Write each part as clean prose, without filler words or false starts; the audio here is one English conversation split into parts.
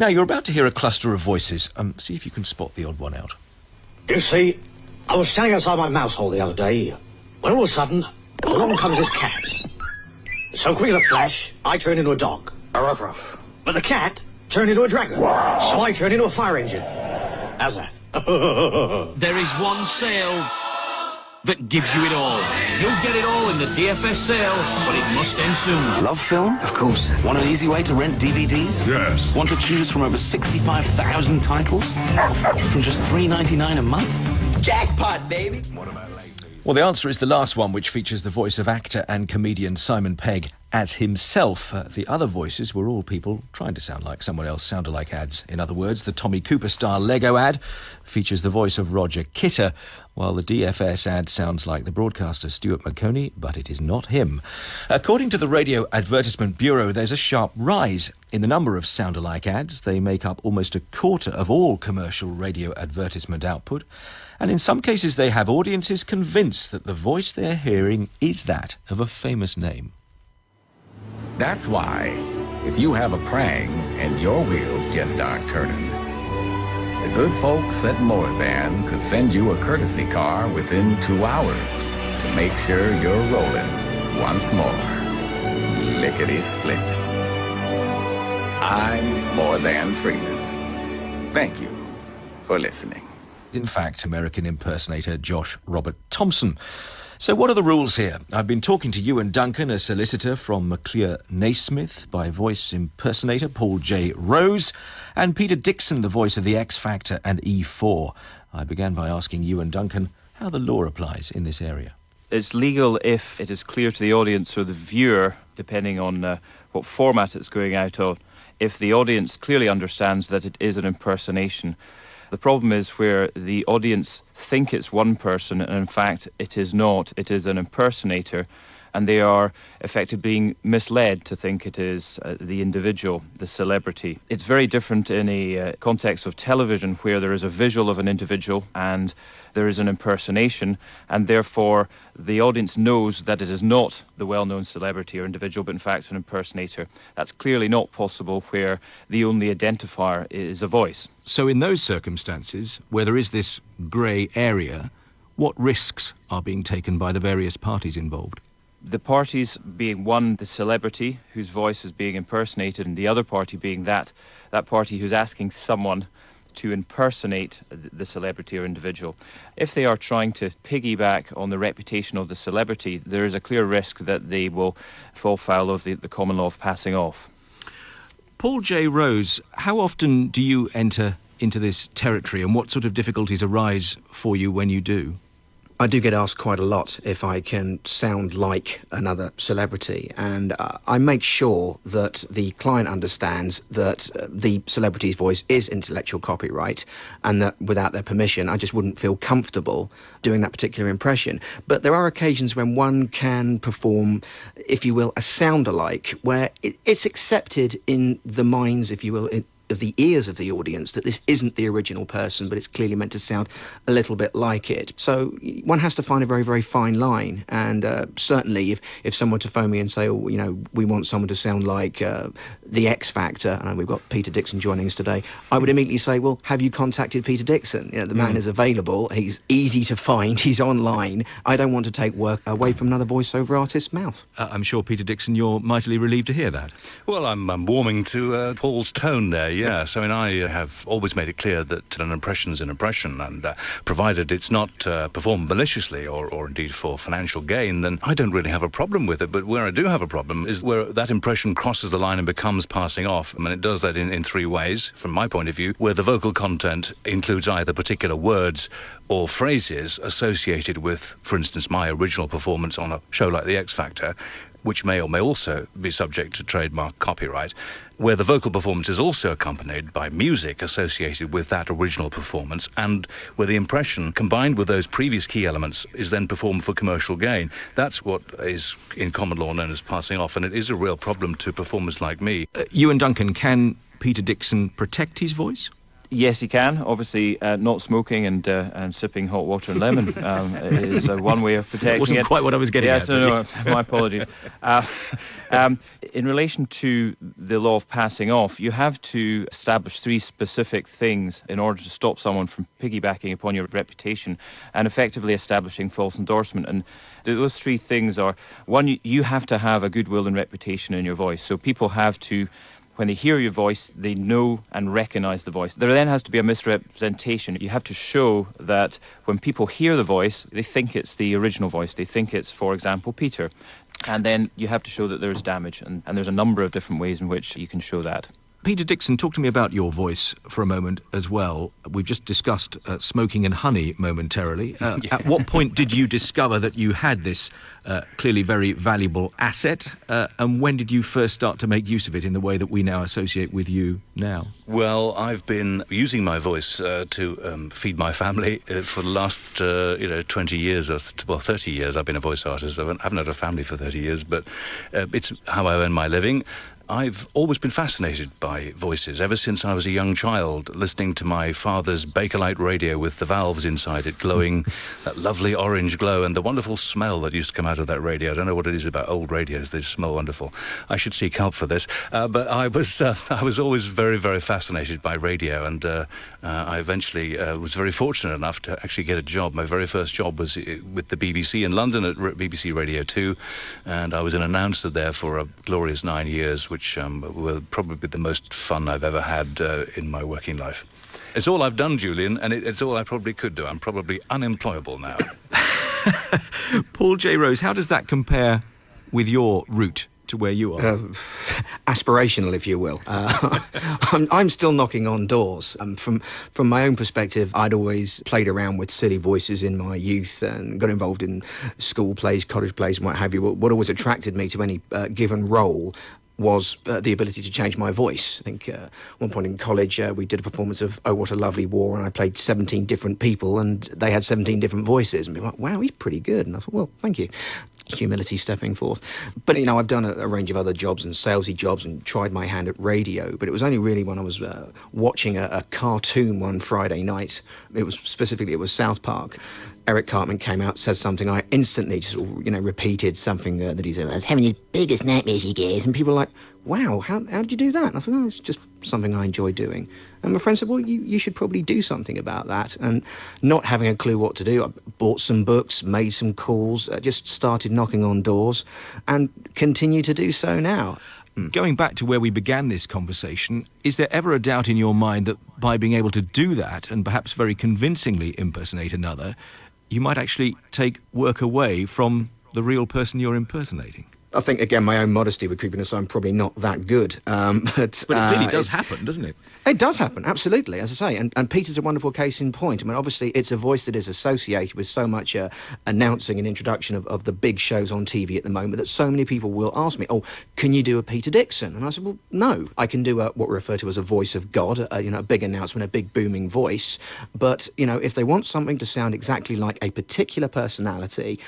Now, you're about to hear a cluster of voices. See if you can spot the odd one out. You see, I was standing outside my mouse hole the other day, when all of a sudden, along comes this cat. So quick as a flash, I turned into a dog. Ruff, ruff. But the cat turned into a dragon. So I turned into a fire engine. How's that? There is one sale that gives you it all. You'll get it all in the DFS sale, but it must end soon. Love film? Of course. Want an easy way to rent DVDs? Yes. Want to choose from over 65,000 titles? From just $3.99 a month? Jackpot, baby! Well, the answer is the last one, which features the voice of actor and comedian Simon Pegg as himself. The other voices were all people trying to sound like someone else, sound-alike ads. In other words, the Tommy Cooper-style Lego ad features the voice of Roger Kitter, while the DFS ad sounds like the broadcaster Stuart McConey, but it is not him. According to the Radio Advertisement Bureau, there's a sharp rise in the number of sound-alike ads. They make up almost a quarter of all commercial radio advertisement output. And in some cases, they have audiences convinced that the voice they're hearing is that of a famous name. That's why, if you have a prang and your wheels just aren't turning, the good folks at More Than could send you a courtesy car within 2 hours to make sure you're rolling once more. Lickety-split. I'm More Than Freeman. Thank you for listening. In fact, American impersonator Josh Robert Thompson. So what are the rules here? I've been talking to Ewan Duncan, a solicitor from McClure Naismith, by voice impersonator Paul J. Rose, and Peter Dickson, the voice of the X Factor and E4. I began by asking Ewan Duncan how the law applies in this area. It's legal if it is clear to the audience or the viewer, depending on what format it's going out on, if the audience clearly understands that it is an impersonation. The problem is where the audience think it's one person and in fact it is not. It is an impersonator and they are effectively being misled to think it is the individual, the celebrity. It's very different in a context of television where there is a visual of an individual and there is an impersonation, and therefore the audience knows that it is not the well-known celebrity or individual, but in fact an impersonator. That's clearly not possible where the only identifier is a voice. So in those circumstances, where there is this grey area, what risks are being taken by the various parties involved? The parties being one, the celebrity whose voice is being impersonated, and the other party being that party who's asking someone to impersonate the celebrity or individual. If they are trying to piggyback on the reputation of the celebrity, there is a clear risk that they will fall foul of the common law of passing off. Paul J. Rose, how often do you enter into this territory and what sort of difficulties arise for you when you do? I do get asked quite a lot if I can sound like another celebrity, and I make sure that the client understands that the celebrity's voice is intellectual copyright and that without their permission I just wouldn't feel comfortable doing that particular impression. But there are occasions when one can perform, if you will, a sound-alike, where it's accepted in the minds, if you will, of the ears of the audience that this isn't the original person, but it's clearly meant to sound a little bit like it. So one has to find a very, very fine line. And certainly if someone were to phone me and say, oh, you know, we want someone to sound like the X Factor, and we've got Peter Dickson joining us today, I would immediately say, well, have you contacted Peter Dickson? You know, the man is available, he's easy to find, he's online. I don't want to take work away from another voiceover artist's mouth. I'm sure, Peter Dickson, you're mightily relieved to hear that. Well, I'm warming to Paul's tone there. Yes, I mean, I have always made it clear that an impression's an impression, and provided it's not performed maliciously or indeed for financial gain, then I don't really have a problem with it. But where I do have a problem is where that impression crosses the line and becomes passing off. I mean, it does that in three ways, from my point of view, where the vocal content includes either particular words or phrases associated with, for instance, my original performance on a show like The X Factor, which may or may also be subject to trademark copyright, where the vocal performance is also accompanied by music associated with that original performance, and where the impression, combined with those previous key elements, is then performed for commercial gain. That's what is in common law known as passing off, and it is a real problem to performers like me. Ewan Duncan, can Peter Dickson protect his voice? Yes, you can. Obviously, not smoking and sipping hot water and lemon is one way of protecting That wasn't it. quite what I was getting at. Yes, no, my apologies. In relation to the law of passing off, you have to establish 3 specific things in order to stop someone from piggybacking upon your reputation and effectively establishing false endorsement. And those 3 things are, one, you have to have a goodwill and reputation in your voice. So people have to, when they hear your voice, they know and recognise the voice. There then has to be a misrepresentation. You have to show that when people hear the voice, they think it's the original voice. They think it's, for example, Peter. And then you have to show that there's damage. And there's a number of different ways in which you can show that. Peter Dickson, talk to me about your voice for a moment as well. We've just discussed smoking and honey momentarily. At what point did you discover that you had this clearly very valuable asset? And when did you first start to make use of it in the way that we now associate with you now? Well, I've been using my voice to feed my family for the last 20 years, or 30 years. I've been a voice artist. I haven't had a family for 30 years, but it's how I earn my living. I've always been fascinated by voices, ever since I was a young child, listening to my father's Bakelite radio with the valves inside it glowing, that lovely orange glow, and the wonderful smell that used to come out of that radio. I don't know what it is about old radios, they smell wonderful. I should seek help for this. But I was always very, very fascinated by radio, and I eventually was very fortunate enough to actually get a job. My very first job was with the BBC in London at BBC Radio 2, and I was an announcer there for a glorious 9 years, which were probably the most fun I've ever had in my working life. It's all I've done, Julian, and it's all I probably could do. I'm probably unemployable now. Paul J. Rose, how does that compare with your route to where you are? Aspirational, if you will. I'm still knocking on doors. From my own perspective, I'd always played around with silly voices in my youth and got involved in school plays, college plays, and what have you. What always attracted me to any given role was the ability to change my voice. I think at one point in college we did a performance of Oh What a Lovely War, and I played 17 different people and they had 17 different voices, and people were like, wow, he's pretty good. And I thought, well, thank you. Humility stepping forth. But I've done a range of other jobs and salesy jobs and tried my hand at radio, but it was only really when I was watching a cartoon one Friday night. It was South Park. Eric Cartman came out, said something, I instantly just repeated something that he said. I was having his biggest nightmares, he goes, and people were like, wow, how did you do that? And I thought, oh, it's just something I enjoy doing. And my friend said, well, you should probably do something about that. And not having a clue what to do, I bought some books, made some calls, just started knocking on doors, and continue to do so now. Going back to where we began this conversation, is there ever a doubt in your mind that by being able to do that, and perhaps very convincingly impersonate another, you might actually take work away from the real person you're impersonating? I think, again, my own modesty would creep in, so I'm probably not that good. But it really does happen, doesn't it? It does happen, absolutely, as I say. And Peter's a wonderful case in point. I mean, obviously, it's a voice that is associated with so much announcing and introduction of the big shows on TV at the moment that so many people will ask me, oh, can you do a Peter Dickson? And I said, well, no. I can do what we refer to as a voice of God, a big announcement, a big booming voice. But, if they want something to sound exactly like a particular personality,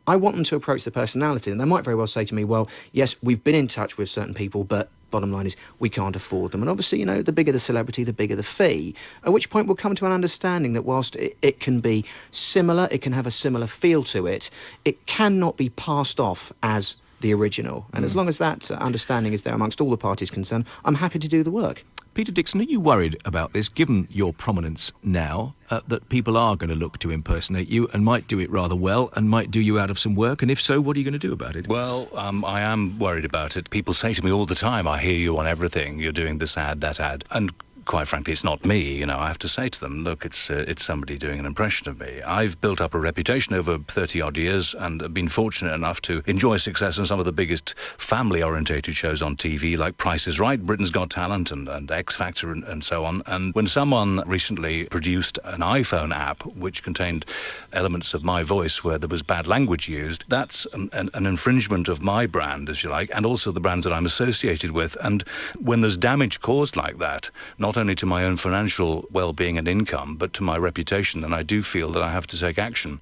I want them to approach the personality, and they might very well say to me, well, yes, we've been in touch with certain people, but bottom line is we can't afford them. And obviously, the bigger the celebrity, the bigger the fee, at which point we'll come to an understanding that whilst it can be similar, it can have a similar feel to it, it cannot be passed off as the original. And as long as that understanding is there amongst all the parties concerned, I'm happy to do the work. Peter Dickson, are you worried about this, given your prominence now, that people are going to look to impersonate you and might do it rather well and might do you out of some work? And if so, what are you going to do about it? Well, I am worried about it. People say to me all the time, I hear you on everything. You're doing this ad, that ad. And quite frankly, it's not me. I have to say to them, look, it's somebody doing an impression of me. I've built up a reputation over 30-odd years and been fortunate enough to enjoy success in some of the biggest family-orientated shows on TV, like Price is Right, Britain's Got Talent, and X Factor, and so on. And when someone recently produced an iPhone app which contained elements of my voice where there was bad language used, that's an infringement of my brand, as you like, and also the brands that I'm associated with. And when there's damage caused like that, not only to my own financial well-being and income, but to my reputation, then I do feel that I have to take action.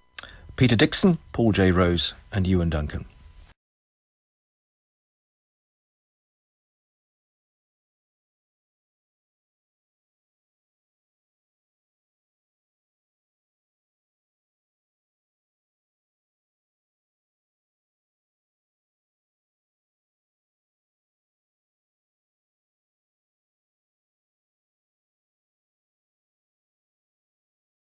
Peter Dickson, Paul J. Rose and Ewan Duncan.